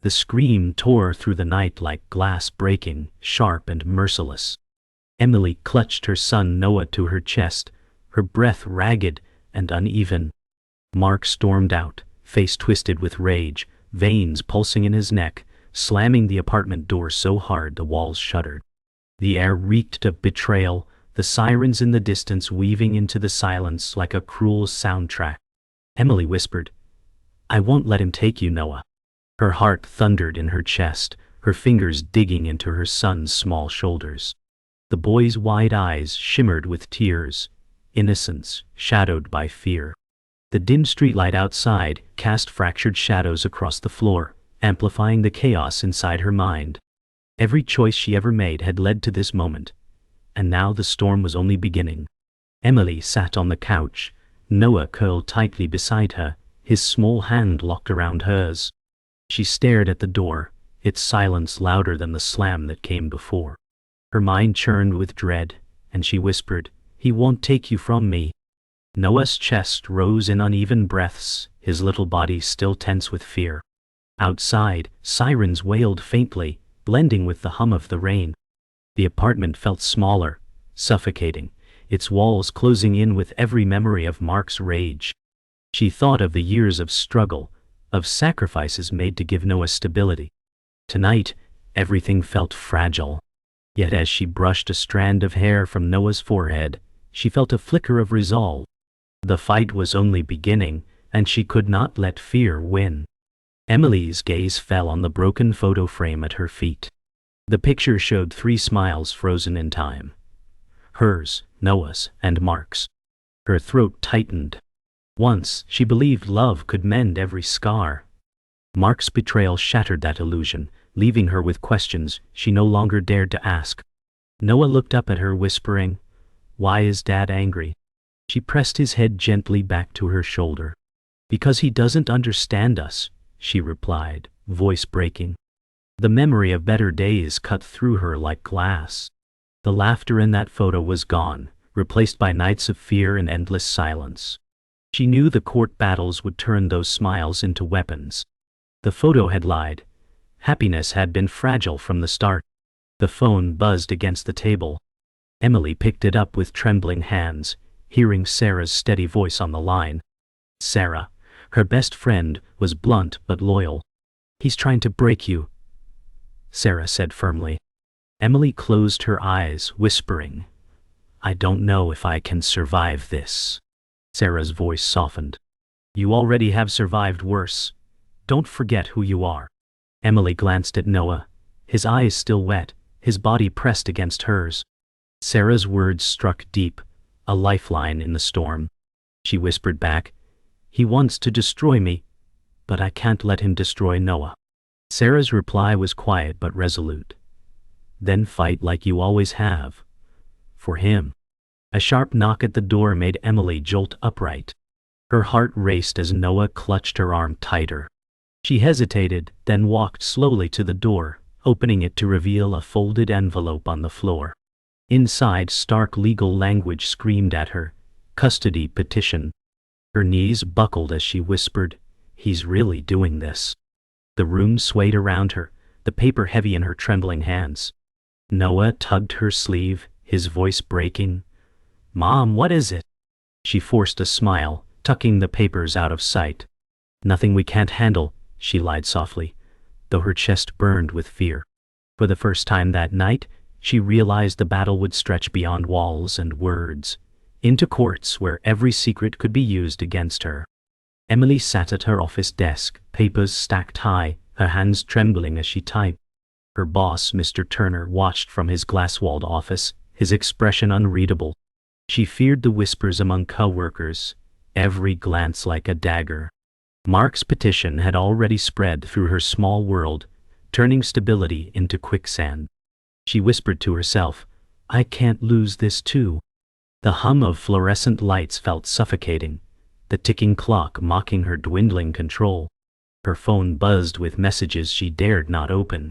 The scream tore through the night like glass breaking, sharp and merciless. Emily clutched her son Noah to her chest, her breath ragged and uneven. Mark stormed out, face twisted with rage, veins pulsing in his neck, slamming the apartment door so hard the walls shuddered. The air reeked of betrayal, the sirens in the distance weaving into the silence like a cruel soundtrack. Emily whispered, "I won't let him take you, Noah." Her heart thundered in her chest, her fingers digging into her son's small shoulders. The boy's wide eyes shimmered with tears, innocence shadowed by fear. The dim streetlight outside cast fractured shadows across the floor, amplifying the chaos inside her mind. Every choice she ever made had led to this moment, and now the storm was only beginning. Emily sat on the couch, Noah curled tightly beside her, his small hand locked around hers. She stared at the door, its silence louder than the slam that came before. Her mind churned with dread, and she whispered, "He won't take you from me." Noah's chest rose in uneven breaths, his little body still tense with fear. Outside, sirens wailed faintly, blending with the hum of the rain. The apartment felt smaller, suffocating, its walls closing in with every memory of Mark's rage. She thought of the years of struggle, of sacrifices made to give Noah stability. Tonight, everything felt fragile. Yet as she brushed a strand of hair from Noah's forehead, she felt a flicker of resolve. The fight was only beginning, and she could not let fear win. Emily's gaze fell on the broken photo frame at her feet. The picture showed 3 smiles frozen in time. Hers, Noah's, and Mark's. Her throat tightened. Once, she believed love could mend every scar. Mark's betrayal shattered that illusion, leaving her with questions she no longer dared to ask. Noah looked up at her, whispering, "Why is Dad angry?" She pressed his head gently back to her shoulder. "Because he doesn't understand us," she replied, voice breaking. The memory of better days cut through her like glass. The laughter in that photo was gone, replaced by nights of fear and endless silence. She knew the court battles would turn those smiles into weapons. The photo had lied. Happiness had been fragile from the start. The phone buzzed against the table. Emily picked it up with trembling hands, hearing Sarah's steady voice on the line. Sarah, her best friend, was blunt but loyal. "He's trying to break you," Sarah said firmly. Emily closed her eyes, whispering, "I don't know if I can survive this." Sarah's voice softened. "You already have survived worse. Don't forget who you are." Emily glanced at Noah, his eyes still wet, his body pressed against hers. Sarah's words struck deep, a lifeline in the storm. She whispered back, "He wants to destroy me, but I can't let him destroy Noah." Sarah's reply was quiet but resolute. "Then fight like you always have. For him." A sharp knock at the door made Emily jolt upright. Her heart raced as Noah clutched her arm tighter. She hesitated, then walked slowly to the door, opening it to reveal a folded envelope on the floor. Inside, stark legal language screamed at her, "Custody petition." Her knees buckled as she whispered, "He's really doing this." The room swayed around her, the paper heavy in her trembling hands. Noah tugged her sleeve, his voice breaking. "Mom, what is it?" She forced a smile, tucking the papers out of sight. "Nothing we can't handle," she lied softly, though her chest burned with fear. For the first time that night, she realized the battle would stretch beyond walls and words, into courts where every secret could be used against her. Emily sat at her office desk, papers stacked high, her hands trembling as she typed. Her boss, Mr. Turner, watched from his glass-walled office, his expression unreadable. She feared the whispers among co-workers, every glance like a dagger. Mark's petition had already spread through her small world, turning stability into quicksand. She whispered to herself, "I can't lose this too." The hum of fluorescent lights felt suffocating, the ticking clock mocking her dwindling control. Her phone buzzed with messages she dared not open.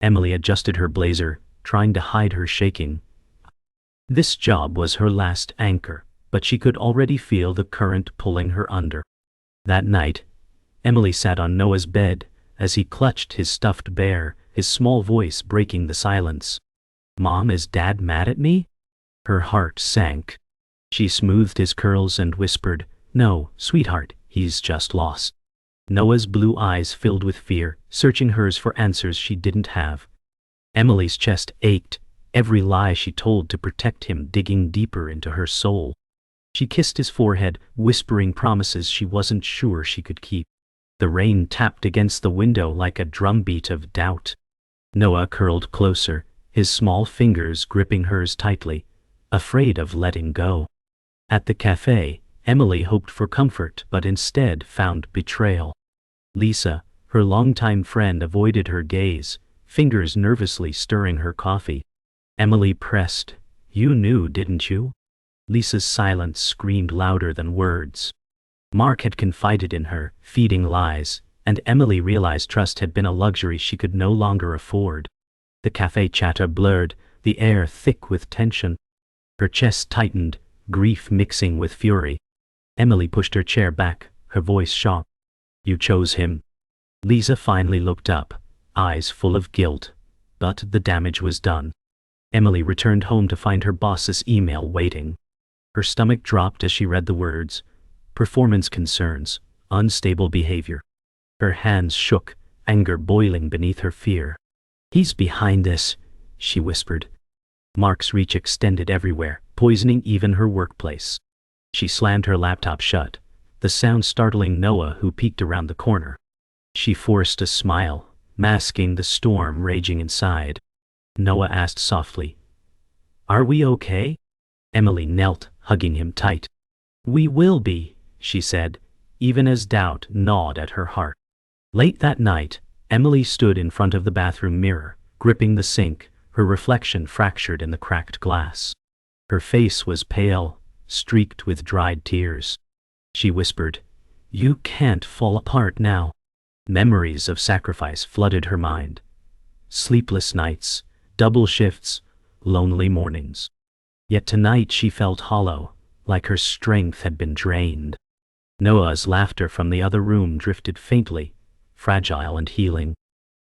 Emily adjusted her blazer, trying to hide her shaking. This job was her last anchor, but she could already feel the current pulling her under. That night, Emily sat on Noah's bed, as he clutched his stuffed bear, his small voice breaking the silence. "Mom, is Dad mad at me?" Her heart sank. She smoothed his curls and whispered, "No, sweetheart, he's just lost." Noah's blue eyes filled with fear, searching hers for answers she didn't have. Emily's chest ached, every lie she told to protect him digging deeper into her soul. She kissed his forehead, whispering promises she wasn't sure she could keep. The rain tapped against the window like a drumbeat of doubt. Noah curled closer, his small fingers gripping hers tightly, afraid of letting go. At the cafe, Emily hoped for comfort but instead found betrayal. Lisa, her longtime friend, avoided her gaze, fingers nervously stirring her coffee. Emily pressed, "You knew, didn't you?" Lisa's silence screamed louder than words. Mark had confided in her, feeding lies, and Emily realized trust had been a luxury she could no longer afford. The cafe chatter blurred, the air thick with tension. Her chest tightened, grief mixing with fury. Emily pushed her chair back, her voice sharp. "You chose him." Lisa finally looked up, eyes full of guilt. But the damage was done. Emily returned home to find her boss's email waiting. Her stomach dropped as she read the words: "Performance concerns, unstable behavior." Her hands shook, anger boiling beneath her fear. "He's behind this," she whispered. Mark's reach extended everywhere, poisoning even her workplace. She slammed her laptop shut, the sound startling Noah, who peeked around the corner. She forced a smile, masking the storm raging inside. Noah asked softly, "Are we okay?" Emily knelt, hugging him tight. "We will be," she said, even as doubt gnawed at her heart. Late that night, Emily stood in front of the bathroom mirror, gripping the sink, her reflection fractured in the cracked glass. Her face was pale, streaked with dried tears. She whispered, "You can't fall apart now." Memories of sacrifice flooded her mind. Sleepless nights, double shifts, lonely mornings. Yet tonight she felt hollow, like her strength had been drained. Noah's laughter from the other room drifted faintly, fragile and healing.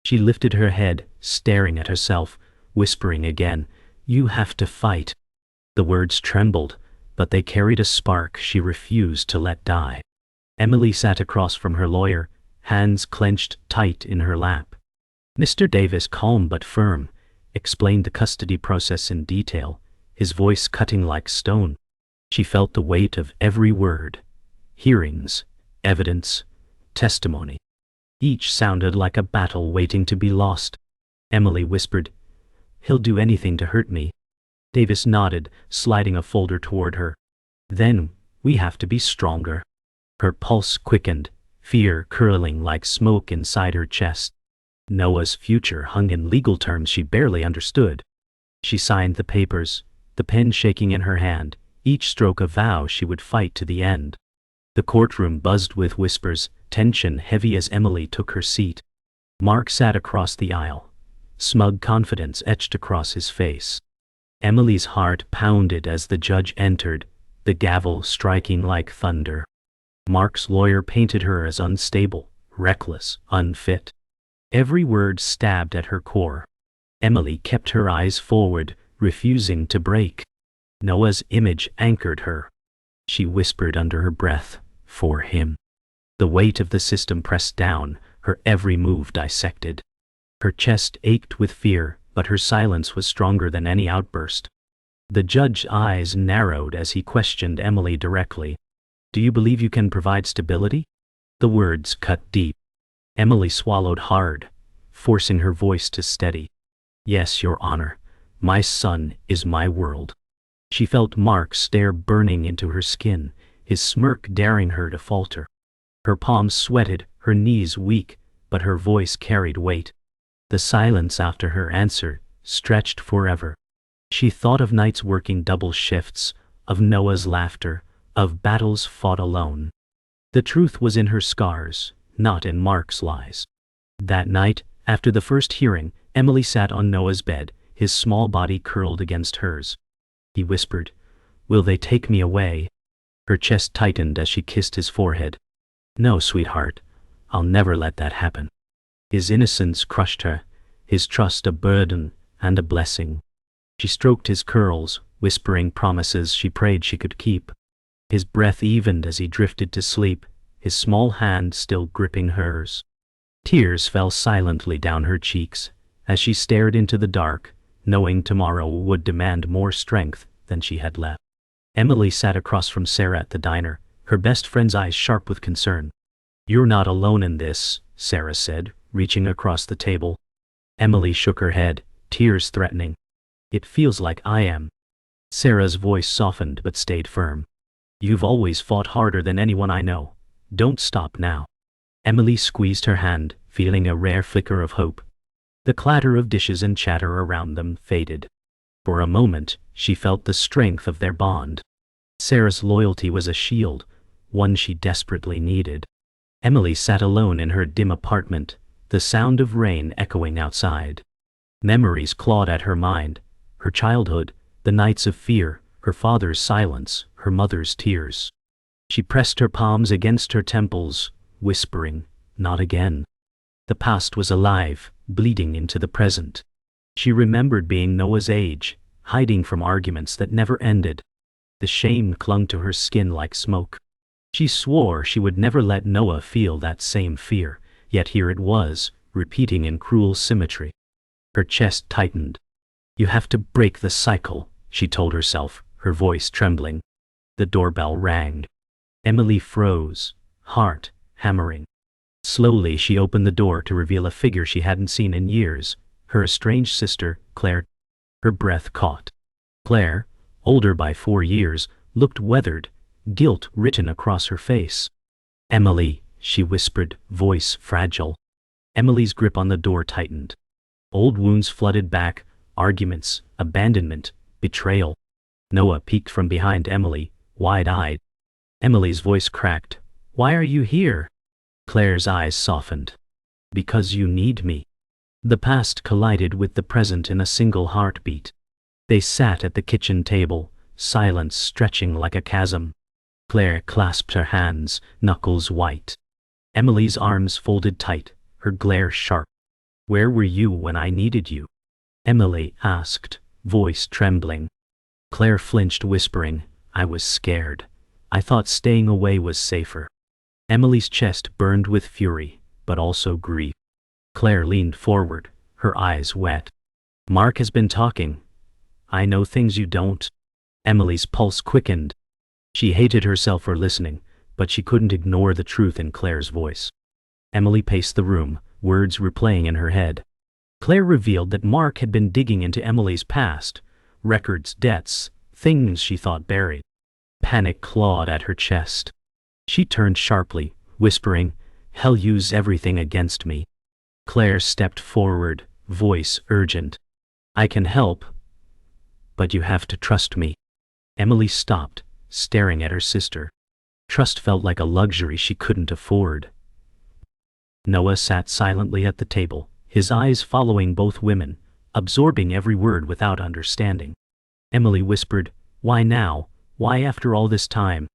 She lifted her head, staring at herself, whispering again, "You have to fight." The words trembled, but they carried a spark she refused to let die. Emily sat across from her lawyer, hands clenched tight in her lap. Mr. Davis, calm but firm, explained the custody process in detail, his voice cutting like stone. She felt the weight of every word. Hearings, evidence, testimony. Each sounded like a battle waiting to be lost. Emily whispered, "He'll do anything to hurt me." Davis nodded, sliding a folder toward her. "Then, we have to be stronger." Her pulse quickened, fear curling like smoke inside her chest. Noah's future hung in legal terms she barely understood. She signed the papers, the pen shaking in her hand, each stroke a vow she would fight to the end. The courtroom buzzed with whispers, tension heavy as Emily took her seat. Mark sat across the aisle, smug confidence etched across his face. Emily's heart pounded as the judge entered, the gavel striking like thunder. Mark's lawyer painted her as unstable, reckless, unfit. Every word stabbed at her core. Emily kept her eyes forward, refusing to break. Noah's image anchored her. She whispered under her breath, "For him." The weight of the system pressed down, her every move dissected. Her chest ached with fear, but her silence was stronger than any outburst. The judge's eyes narrowed as he questioned Emily directly. "Do you believe you can provide stability?" The words cut deep. Emily swallowed hard, forcing her voice to steady. "Yes, Your Honor. My son is my world." She felt Mark's stare burning into her skin, his smirk daring her to falter. Her palms sweated, her knees weak, but her voice carried weight. The silence after her answer stretched forever. She thought of nights working double shifts, of Noah's laughter, of battles fought alone. The truth was in her scars, not in Mark's lies. That night, after the first hearing, Emily sat on Noah's bed, his small body curled against hers. He whispered, "Will they take me away?" Her chest tightened as she kissed his forehead. "No, sweetheart, I'll never let that happen." His innocence crushed her, his trust a burden and a blessing. She stroked his curls, whispering promises she prayed she could keep. His breath evened as he drifted to sleep, his small hand still gripping hers. Tears fell silently down her cheeks as she stared into the dark, knowing tomorrow would demand more strength than she had left. Emily sat across from Sarah at the diner, her best friend's eyes sharp with concern. "You're not alone in this," Sarah said, reaching across the table. Emily shook her head, tears threatening. "It feels like I am." Sarah's voice softened but stayed firm. "You've always fought harder than anyone I know. Don't stop now." Emily squeezed her hand, feeling a rare flicker of hope. The clatter of dishes and chatter around them faded. For a moment, she felt the strength of their bond. Sarah's loyalty was a shield, one she desperately needed. Emily sat alone in her dim apartment, the sound of rain echoing outside. Memories clawed at her mind, her childhood, the nights of fear, her father's silence, her mother's tears. She pressed her palms against her temples, whispering, "Not again." The past was alive, bleeding into the present. She remembered being Noah's age, hiding from arguments that never ended. The shame clung to her skin like smoke. She swore she would never let Noah feel that same fear, yet here it was, repeating in cruel symmetry. Her chest tightened. "You have to break the cycle," she told herself, her voice trembling. The doorbell rang. Emily froze, heart hammering. Slowly she opened the door to reveal a figure she hadn't seen in years, her estranged sister, Claire. Her breath caught. Claire, older by 4 years, looked weathered, guilt written across her face. "Emily," she whispered, voice fragile. Emily's grip on the door tightened. Old wounds flooded back, arguments, abandonment, betrayal. Noah peeked from behind Emily, wide-eyed. Emily's voice cracked. "Why are you here?" Claire's eyes softened. "Because you need me." The past collided with the present in a single heartbeat. They sat at the kitchen table, silence stretching like a chasm. Claire clasped her hands, knuckles white. Emily's arms folded tight, her glare sharp. "Where were you when I needed you?" Emily asked, voice trembling. Claire flinched, whispering, "I was scared. I thought staying away was safer." Emily's chest burned with fury, but also grief. Claire leaned forward, her eyes wet. "Mark has been talking. I know things you don't." Emily's pulse quickened. She hated herself for listening, but she couldn't ignore the truth in Claire's voice. Emily paced the room, words replaying in her head. Claire revealed that Mark had been digging into Emily's past, records, debts, things she thought buried. Panic clawed at her chest. She turned sharply, whispering, "He'll use everything against me." Claire stepped forward, voice urgent. "I can help, but you have to trust me." Emily stopped, staring at her sister. Trust felt like a luxury she couldn't afford. Noah sat silently at the table, his eyes following both women, absorbing every word without understanding. Emily whispered, "Why now? Why after all this time?"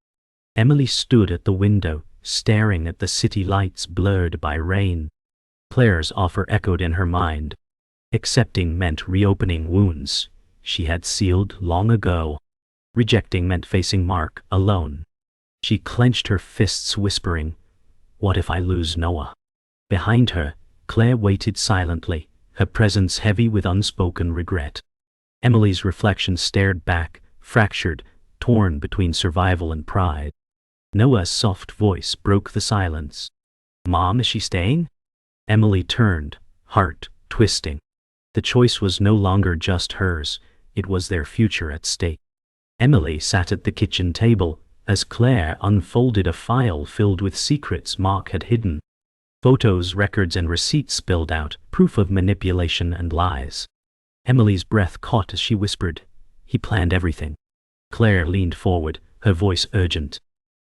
Emily stood at the window, staring at the city lights blurred by rain. Claire's offer echoed in her mind. Accepting meant reopening wounds she had sealed long ago. Rejecting meant facing Mark alone. She clenched her fists, whispering, "What if I lose Noah?" Behind her, Claire waited silently, her presence heavy with unspoken regret. Emily's reflection stared back, fractured, torn between survival and pride. Noah's soft voice broke the silence. "Mom, is she staying?" Emily turned, heart twisting. The choice was no longer just hers, it was their future at stake. Emily sat at the kitchen table as Claire unfolded a file filled with secrets Mark had hidden. Photos, records, and receipts spilled out, proof of manipulation and lies. Emily's breath caught as she whispered, "He planned everything." Claire leaned forward, her voice urgent.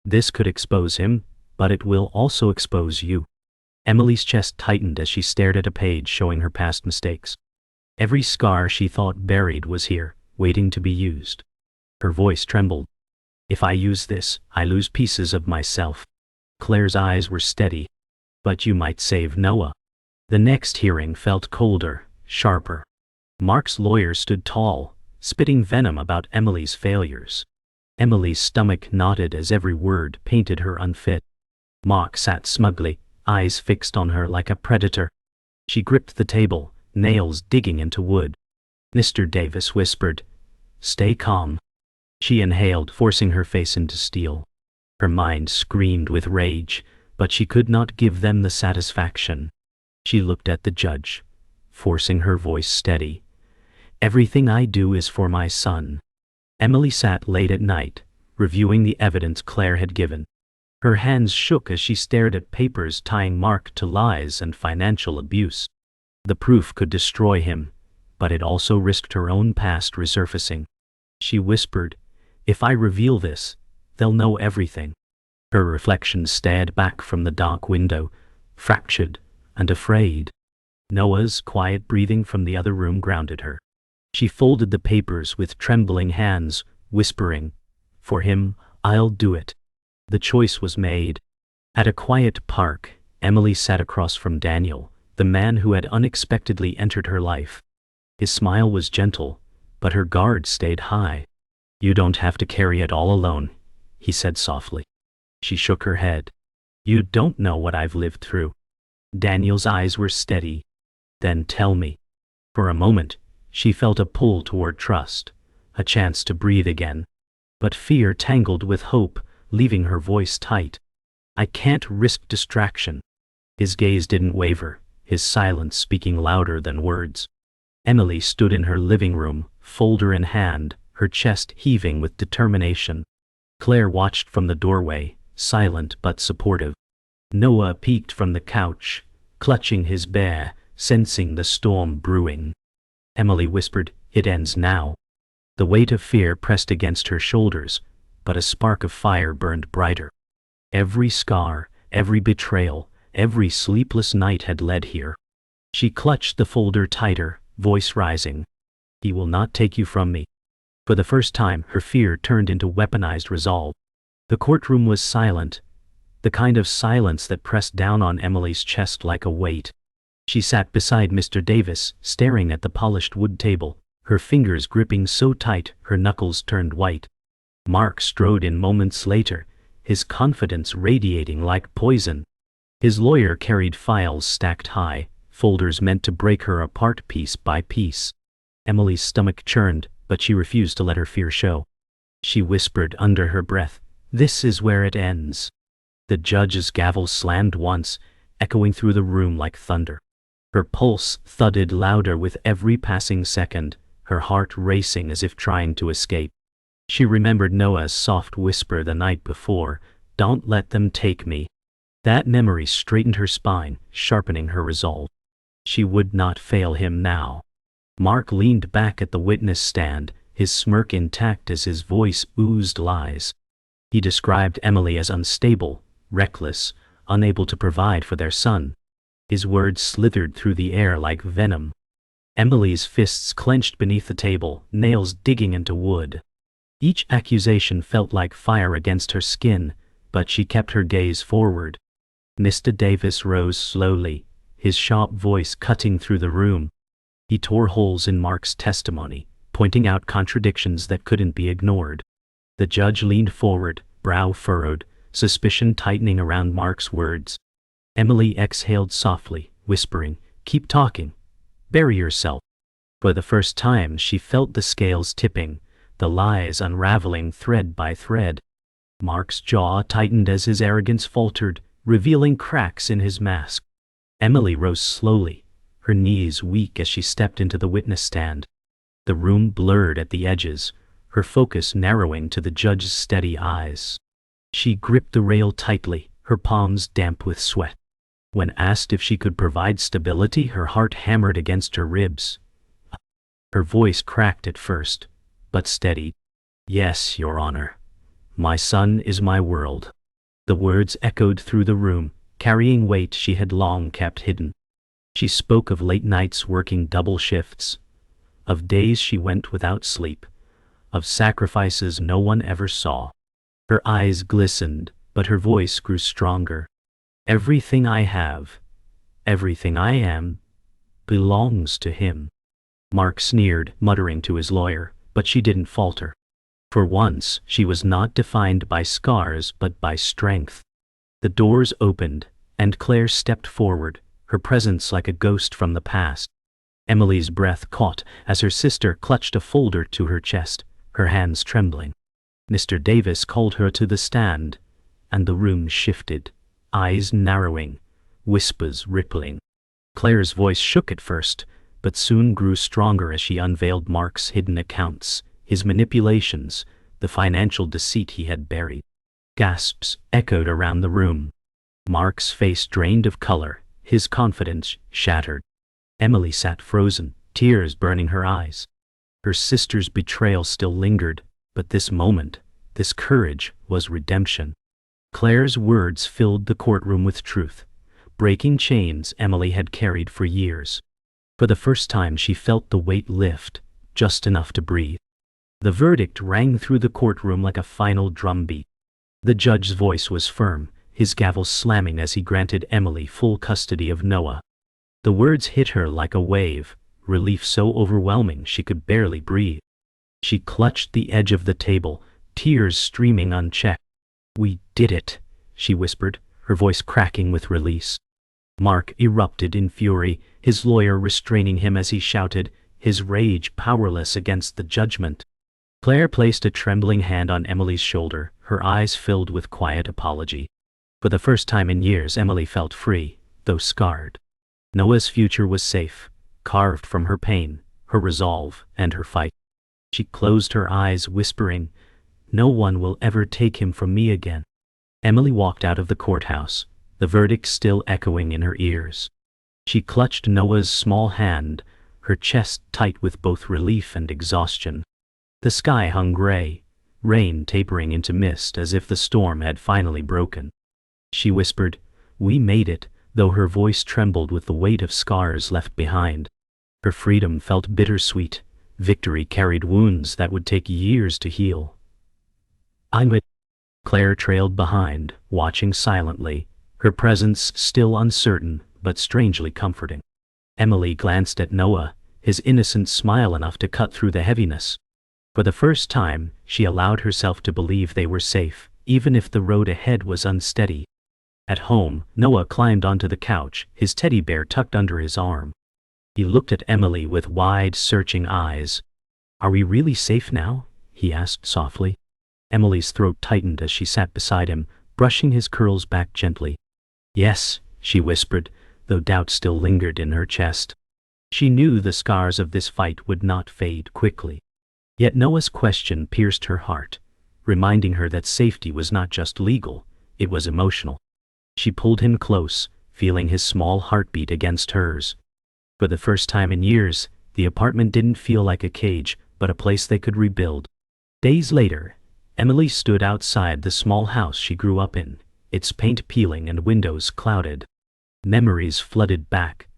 "This could expose him, but it will also expose you." Emily's chest tightened as she stared at a page showing her past mistakes. Every scar she thought buried was here, waiting to be used. Her voice trembled. "If I use this, I lose pieces of myself." Claire's eyes were steady. "But you might save Noah." The next hearing felt colder, sharper. Mark's lawyer stood tall, spitting venom about Emily's failures. Emily's stomach knotted as every word painted her unfit. Mark sat smugly, eyes fixed on her like a predator. She gripped the table, nails digging into wood. Mr. Davis whispered, "Stay calm." She inhaled, forcing her face into steel. Her mind screamed with rage, but she could not give them the satisfaction. She looked at the judge, forcing her voice steady. "Everything I do is for my son." Emily sat late at night, reviewing the evidence Claire had given. Her hands shook as she stared at papers tying Mark to lies and financial abuse. The proof could destroy him, but it also risked her own past resurfacing. She whispered, "If I reveal this, they'll know everything." Her reflection stared back from the dark window, fractured and afraid. Noah's quiet breathing from the other room grounded her. She folded the papers with trembling hands, whispering, "For him, I'll do it." The choice was made. At a quiet park, Emily sat across from Daniel, the man who had unexpectedly entered her life. His smile was gentle, but her guard stayed high. "You don't have to carry it all alone," he said softly. She shook her head. "You don't know what I've lived through." Daniel's eyes were steady. "Then tell me." For a moment, she felt a pull toward trust, a chance to breathe again. But fear tangled with hope, leaving her voice tight. "I can't risk distraction." His gaze didn't waver, his silence speaking louder than words. Emily stood in her living room, folder in hand, her chest heaving with determination. Claire watched from the doorway, silent but supportive. Noah peeked from the couch, clutching his bear, sensing the storm brewing. Emily whispered, "It ends now." The weight of fear pressed against her shoulders, but a spark of fire burned brighter. Every scar, every betrayal, every sleepless night had led here. She clutched the folder tighter, voice rising. "He will not take you from me." For the first time, her fear turned into weaponized resolve. The courtroom was silent, the kind of silence that pressed down on Emily's chest like a weight. She sat beside Mr. Davis, staring at the polished wood table, her fingers gripping so tight her knuckles turned white. Mark strode in moments later, his confidence radiating like poison. His lawyer carried files stacked high, folders meant to break her apart piece by piece. Emily's stomach churned, but she refused to let her fear show. She whispered under her breath, "This is where it ends." The judge's gavel slammed once, echoing through the room like thunder. Her pulse thudded louder with every passing second, her heart racing as if trying to escape. She remembered Noah's soft whisper the night before, "Don't let them take me." That memory straightened her spine, sharpening her resolve. She would not fail him now. Mark leaned back at the witness stand, his smirk intact as his voice oozed lies. He described Emily as unstable, reckless, unable to provide for their son. His words slithered through the air like venom. Emily's fists clenched beneath the table, nails digging into wood. Each accusation felt like fire against her skin, but she kept her gaze forward. Mr. Davis rose slowly, his sharp voice cutting through the room. He tore holes in Mark's testimony, pointing out contradictions that couldn't be ignored. The judge leaned forward, brow furrowed, suspicion tightening around Mark's words. Emily exhaled softly, whispering, "Keep talking. Bury yourself." For the first time she felt the scales tipping, the lies unraveling thread by thread. Mark's jaw tightened as his arrogance faltered, revealing cracks in his mask. Emily rose slowly, her knees weak as she stepped into the witness stand. The room blurred at the edges, her focus narrowing to the judge's steady eyes. She gripped the rail tightly, her palms damp with sweat. When asked if she could provide stability, her heart hammered against her ribs. Her voice cracked at first, but steadied. "Yes, Your Honor. My son is my world." The words echoed through the room, carrying weight she had long kept hidden. She spoke of late nights working double shifts, of days she went without sleep, of sacrifices no one ever saw. Her eyes glistened, but her voice grew stronger. "Everything I have, Everything I am belongs to him. Mark sneered, muttering to his lawyer, but she didn't falter. For once, she was not defined by scars but by strength. The doors opened, and Claire stepped forward, her presence like a ghost from the past. Emily's breath caught as her sister clutched a folder to her chest, her hands trembling. Mr. Davis called her to the stand, and the room shifted, eyes narrowing, whispers rippling. Claire's voice shook at first, but soon grew stronger as she unveiled Mark's hidden accounts, his manipulations, the financial deceit he had buried. Gasps echoed around the room. Mark's face drained of color, his confidence shattered. Emily sat frozen, tears burning her eyes. Her sister's betrayal still lingered, but this moment, this courage, was redemption. Claire's words filled the courtroom with truth, breaking chains Emily had carried for years. For the first time she felt the weight lift, just enough to breathe. The verdict rang through the courtroom like a final drumbeat. The judge's voice was firm, his gavel slamming as he granted Emily full custody of Noah. The words hit her like a wave, relief so overwhelming she could barely breathe. She clutched the edge of the table, tears streaming unchecked. "We did it," she whispered, her voice cracking with release. Mark erupted in fury, his lawyer restraining him as he shouted, his rage powerless against the judgment. Claire placed a trembling hand on Emily's shoulder, her eyes filled with quiet apology. For the first time in years Emily felt free, though scarred. Noah's future was safe, carved from her pain, her resolve, and her fight. She closed her eyes, whispering, "No one will ever take him from me again." Emily walked out of the courthouse, the verdict still echoing in her ears. She clutched Noah's small hand, her chest tight with both relief and exhaustion. The sky hung gray, rain tapering into mist as if the storm had finally broken. She whispered, "We made it," though her voice trembled with the weight of scars left behind. Her freedom felt bittersweet. Victory carried wounds that would take years to heal. "I'm it." Claire trailed behind, watching silently, her presence still uncertain but strangely comforting. Emily glanced at Noah, his innocent smile enough to cut through the heaviness. For the first time, she allowed herself to believe they were safe, even if the road ahead was unsteady. At home, Noah climbed onto the couch, his teddy bear tucked under his arm. He looked at Emily with wide, searching eyes. "Are we really safe now?" he asked softly. Emily's throat tightened as she sat beside him, brushing his curls back gently. "Yes," she whispered, though doubt still lingered in her chest. She knew the scars of this fight would not fade quickly. Yet Noah's question pierced her heart, reminding her that safety was not just legal, it was emotional. She pulled him close, feeling his small heartbeat against hers. For the first time in years, the apartment didn't feel like a cage, but a place they could rebuild. Days later, Emily stood outside the small house she grew up in, its paint peeling and windows clouded. Memories flooded back.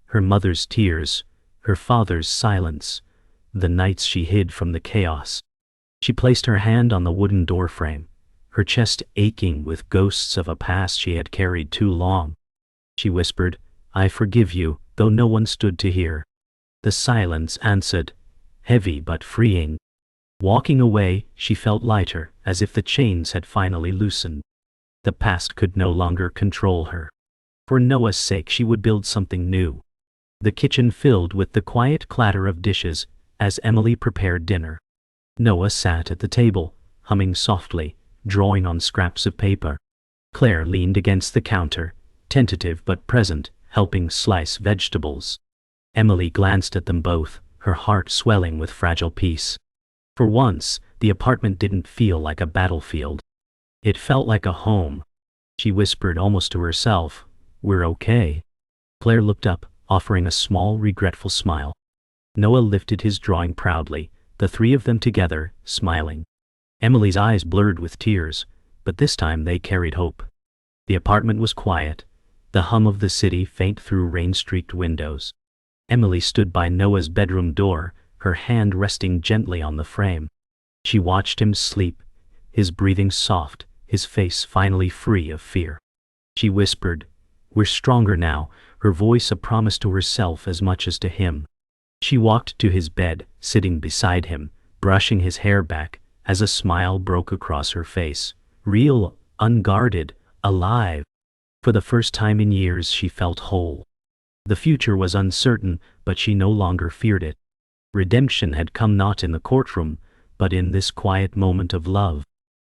Her mother's tears, her father's silence, the nights she hid from the chaos. She placed her hand on the wooden doorframe, her chest aching with ghosts of a past she had carried too long. She whispered, "I forgive you," though no one stood to hear. The silence answered, heavy but freeing. Walking away, she felt lighter, as if the chains had finally loosened. The past could no longer control her. For Noah's sake she would build something new. The kitchen filled with the quiet clatter of dishes as Emily prepared dinner. Noah sat at the table, humming softly, drawing on scraps of paper. Claire leaned against the counter, tentative but present, helping slice vegetables. Emily glanced at them both, her heart swelling with fragile peace. For once, the apartment didn't feel like a battlefield. It felt like a home. She whispered almost to herself, "We're okay." Claire looked up, offering a small, regretful smile. Noah lifted his drawing proudly, the three of them together, smiling. Emily's eyes blurred with tears, but this time they carried hope. The apartment was quiet, the hum of the city faint through rain-streaked windows. Emily stood by Noah's bedroom door, her hand resting gently on the frame. She watched him sleep, his breathing soft, his face finally free of fear. She whispered, "We're stronger now," her voice a promise to herself as much as to him. She walked to his bed, sitting beside him, brushing his hair back, as a smile broke across her face. Real, unguarded, alive. For the first time in years she felt whole. The future was uncertain, but she no longer feared it. Redemption had come not in the courtroom, but in this quiet moment of love.